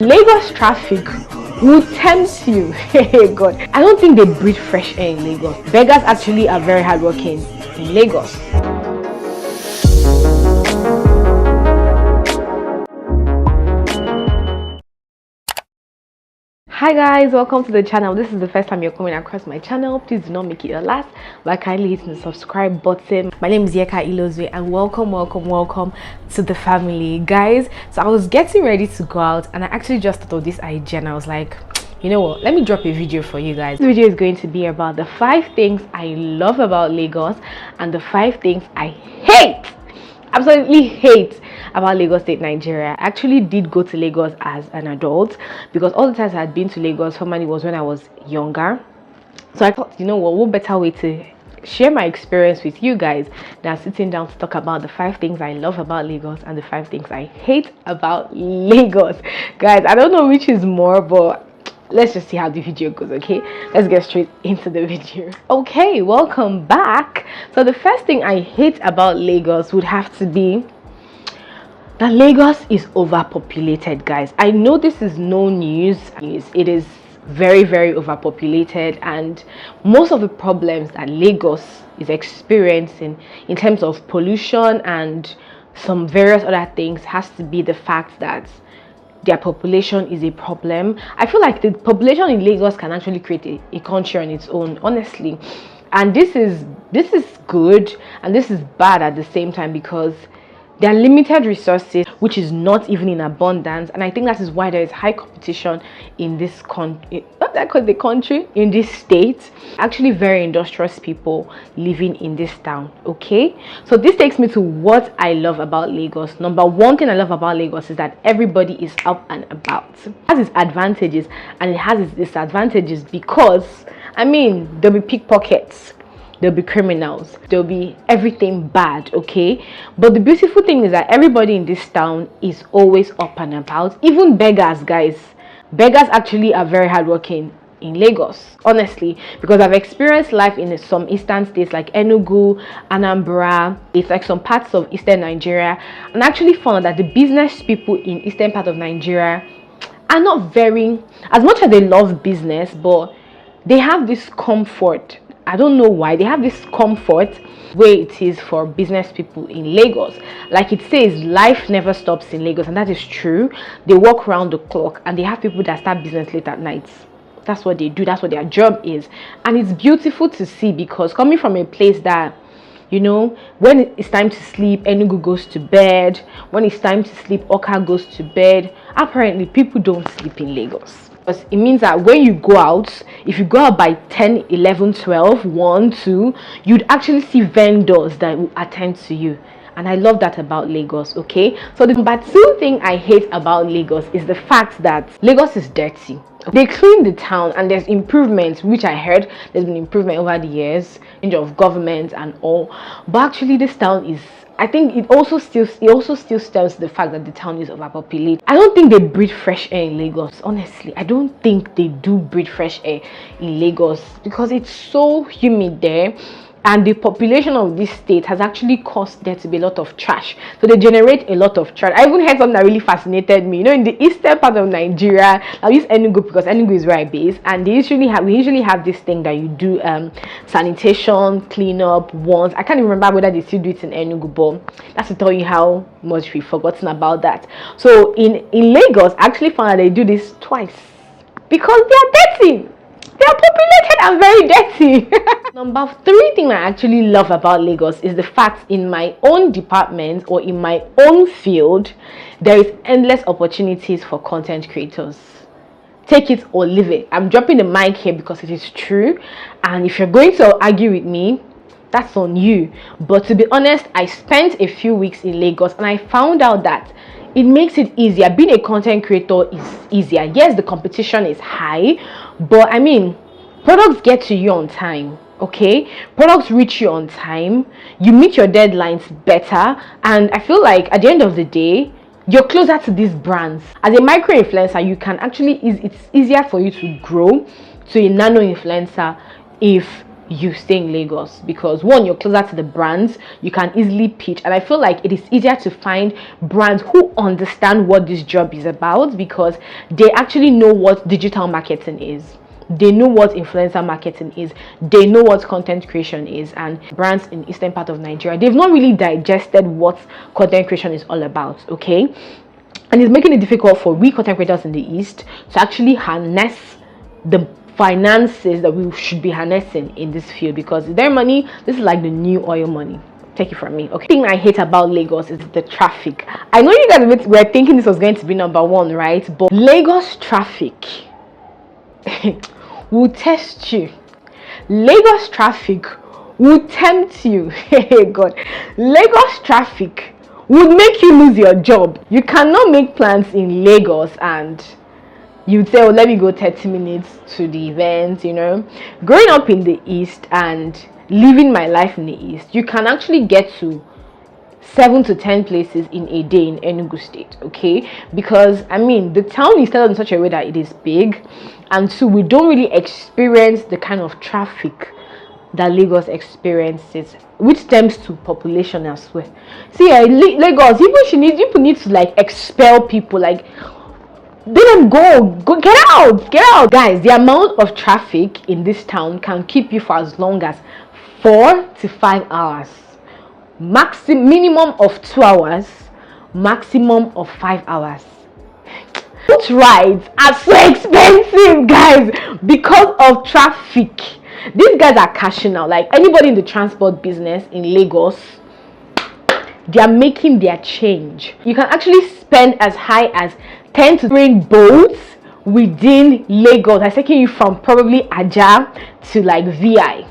Lagos traffic will tempt you. Hey God, I don't think they breathe fresh air in Lagos. Beggars actually are very hardworking in Lagos. Hi guys, welcome to the channel. This is the first time you're coming across my channel. Please do not make it your last by kindly hitting the subscribe button. My name is Yeka Ilozwe and welcome to the family, guys. So I was getting ready to go out and I actually just thought of this idea and I was like, you know what, let me drop a video for you guys. This video is going to be about the 5 things I love about Lagos and the 5 things I hate, absolutely hate about Lagos State, Nigeria. I actually did go to Lagos as an adult because all the times I had been to Lagos formerly was when I was younger. So I thought, you know what better way to share my experience with you guys than sitting down to talk about the 5 things I love about Lagos and the 5 things I hate about Lagos. Guys, I don't know which is more, but let's just see how the video goes. Okay, let's get straight into the video. Okay, welcome back. So the first thing I hate about Lagos would have to be that Lagos is overpopulated, guys. I know this is no news. It is very overpopulated, and most of the problems that Lagos is experiencing in terms of pollution and some various other things has to be the fact that their population is a problem. I feel like the population in Lagos can actually create a country on its own, honestly. And this is good and this is bad at the same time because there are limited resources, which is not even in abundance, and I think that is why there is high competition in this country, in this state. Actually, very industrious people living in this town. Okay, so this takes me to what I love about Lagos. Number one thing I love about Lagos is that everybody is up and about. It has its advantages and it has its disadvantages because, I mean, there'll be pickpockets, there'll be criminals, there'll be everything bad, okay? But the beautiful thing is that everybody in this town is always up and about. Even beggars, guys. Beggars actually are very hardworking in Lagos, honestly, because I've experienced life in some eastern states like Enugu, Anambra. It's like some parts of eastern Nigeria, and I actually found that the business people in eastern part of Nigeria are not very, as much as they love business, but they have this comfort. I don't know why they have this comfort where it is for business people in Lagos. Like it says, life never stops in Lagos, and that is true. They work around the clock and they have people that start business late at night. That's what they do, that's what their job is, and it's beautiful to see because coming from a place that, you know, when it's time to sleep, Enugu goes to bed. When it's time to sleep, Oka goes to bed. Apparently people don't sleep in Lagos. It means that when you go out, if you go out by 10, 11, 12, 1, 2, you'd actually see vendors that will attend to you. And I love that about Lagos, okay? So the number 2 thing I hate about Lagos is the fact that Lagos is dirty. They clean the town and there's improvements, which I heard there's been improvement over the years in terms of government and all. But actually this town is, I think it also still stems to the fact that the town is overpopulated. I don't think they breathe fresh air in Lagos, honestly. I don't think they do breathe fresh air in Lagos because it's so humid there. And the population of this state has actually caused there to be a lot of trash. So they generate a lot of trash. I even heard something that really fascinated me. You know, in the eastern part of Nigeria, I use Enugu because Enugu is where I base, and we usually have this thing that you do sanitation, cleanup once. I can't even remember whether they still do it in Enugu, but that's to tell you how much we've forgotten about that. So in Lagos, I actually found that they do this twice because they are dirty. They are populated and very dirty. Number 3 thing I actually love about Lagos is the fact in my own department or in my own field, there is endless opportunities for content creators. Take it or leave it. I'm dropping the mic here because it is true. And if you're going to argue with me, that's on you. But to be honest, I spent a few weeks in Lagos and I found out that it makes it easier. Being a content creator is easier. Yes, the competition is high, but I mean, products get to you on time. Okay, products reach you on time, you meet your deadlines better, and I feel like at the end of the day you're closer to these brands. As a micro influencer, you can actually, it's easier for you to grow to a nano influencer if you stay in Lagos, because one, you're closer to the brands, you can easily pitch, and I feel like it is easier to find brands who understand what this job is about, because they actually know what digital marketing is, they know what influencer marketing is, they know what content creation is. And brands in eastern part of Nigeria, they've not really digested what content creation is all about, okay? And it's making it difficult for we content creators in the east to actually harness the finances that we should be harnessing in this field, because their money, this is like the new oil money. Take it from me. Okay, the thing I hate about Lagos is the traffic. I know you guys were thinking this was going to be number one, right? But Lagos traffic will test you. Lagos traffic will tempt you. Hey God, Lagos traffic would make you lose your job. You cannot make plans in Lagos and you'd say, oh, let me go 30 minutes to the event. You know, growing up in the east and living my life in the east, you can actually get to 7 to 10 places in a day in Enugu State, okay? Because I mean, the town is set up in such a way that it is big, and so we don't really experience the kind of traffic that Lagos experiences, which stems to population as well. See, Lagos, people need to like expel people, like let them go, get out, guys. The amount of traffic in this town can keep you for as long as 4 to 5 hours, minimum of 2 hours, maximum of 5 hours. Boat rides are so expensive, guys, because of traffic. These guys are cashing out. Like anybody in the transport business in Lagos, they are making their change. You can actually spend as high as 10 to 3 boats within Lagos. I'm taking you from probably Aja to like VI.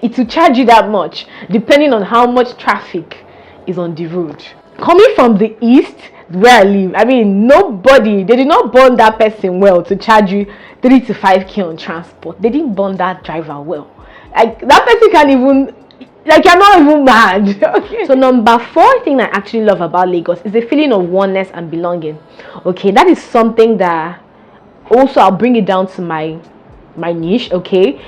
It will charge you that much depending on how much traffic is on the road. Coming from the east where I live, I mean, they did not bond that person well to charge you 3 to 5k on transport. They didn't bond that driver well. Like that person can't even, like, you're not even mad. Okay. So number 4 thing I actually love about Lagos is the feeling of oneness and belonging. Okay, that is something that also I'll bring it down to my niche. Okay,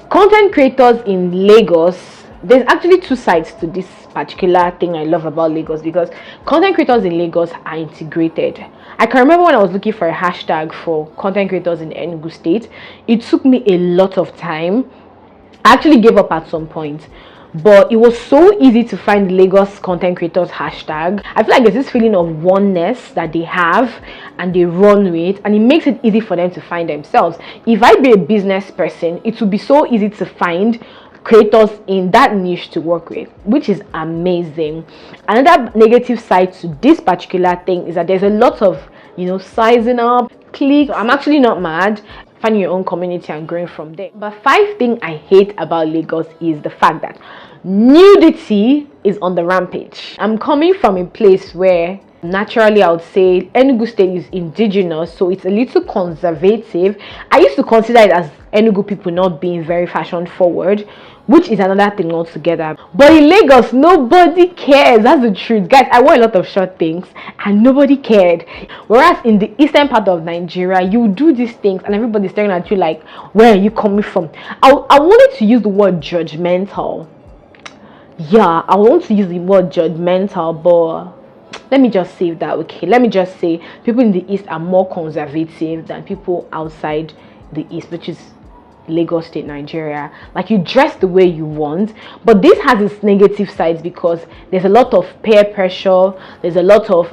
content creators in Lagos, there's actually 2 sides to this particular thing I love about Lagos, because content creators in Lagos are integrated. I can remember when I was looking for a hashtag for content creators in Enugu State, it took me a lot of time. I actually gave up at some point, but it was so easy to find Lagos content creators hashtag. I feel like there's this feeling of oneness that they have and they run with, and it makes it easy for them to find themselves. If I be a business person, it would be so easy to find creators in that niche to work with, which is amazing. Another negative side to this particular thing is that there's a lot of, you know, sizing up, cliques. I'm actually not mad. Finding your own community and growing from there. But 5 thing I hate about Lagos is the fact that nudity is on the rampage. I'm coming from a place where naturally I would say Enugu State is indigenous, so it's a little conservative. I used to consider it as Enugu people not being very fashion forward, which is another thing altogether. But in Lagos, nobody cares. That's the truth, guys. I wore a lot of short things and nobody cared. Whereas in the eastern part of Nigeria, you do these things and everybody's staring at you like, where are you coming from? I wanted to use the word judgmental. Yeah, I want to use the word judgmental, but let me just save that. Okay, let me just say people in the east are more conservative than people outside the east, which is Lagos State, Nigeria. Like, you dress the way you want, but this has its negative sides because there's a lot of peer pressure, there's a lot of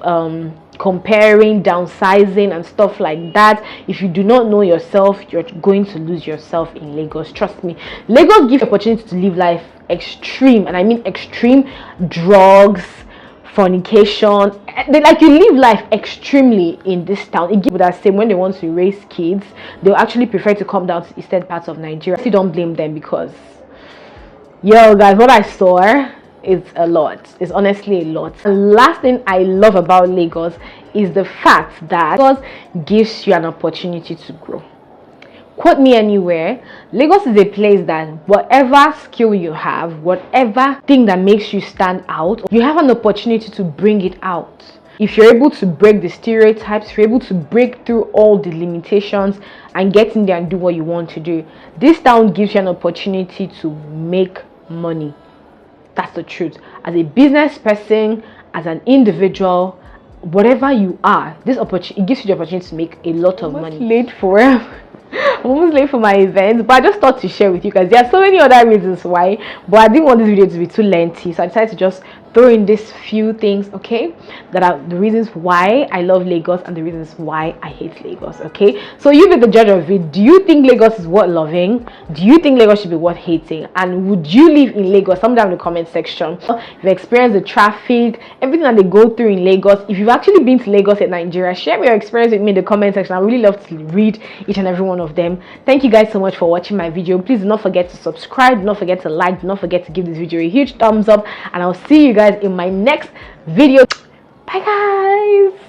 comparing, downsizing and stuff like that. If you do not know yourself, you're going to lose yourself in Lagos. Trust me, Lagos gives you opportunity to live life extreme, and I mean extreme. Drugs, fornication, like, you live life extremely in this town. It gives people that same when they want to raise kids, they'll actually prefer to come down to eastern parts of Nigeria. I don't blame them, because yo guys, what I saw is a lot. It's honestly a lot. The last thing I love about Lagos is the fact that Lagos gives you an opportunity to grow. Quote me anywhere, Lagos is a place that whatever skill you have, whatever thing that makes you stand out, you have an opportunity to bring it out. If you're able to break the stereotypes, if you're able to break through all the limitations and get in there and do what you want to do, this town gives you an opportunity to make money. That's the truth. As a business person, as an individual, whatever you are, this opportunity, it gives you the opportunity to make a lot of money. Late for I'm almost late for my event, but I just thought to share with you guys. There are so many other reasons why, but I didn't want this video to be too lengthy, so I decided to just throw in these few things, okay, that are the reasons why I love Lagos and the reasons why I hate Lagos. Okay, so you be the judge of it. Do you think Lagos is worth loving? Do you think Lagos should be worth hating? And would you live in Lagos? Some down in the comment section. If you experience the traffic, everything that they go through in Lagos, if you've actually been to Lagos in Nigeria, share your experience with me in the comment section. I really love to read each and every one of them. Thank you guys so much for watching my video. Please do not forget to subscribe, do not forget to like, do not forget to give this video a huge thumbs up, and I'll see you guys in my next video. Bye guys.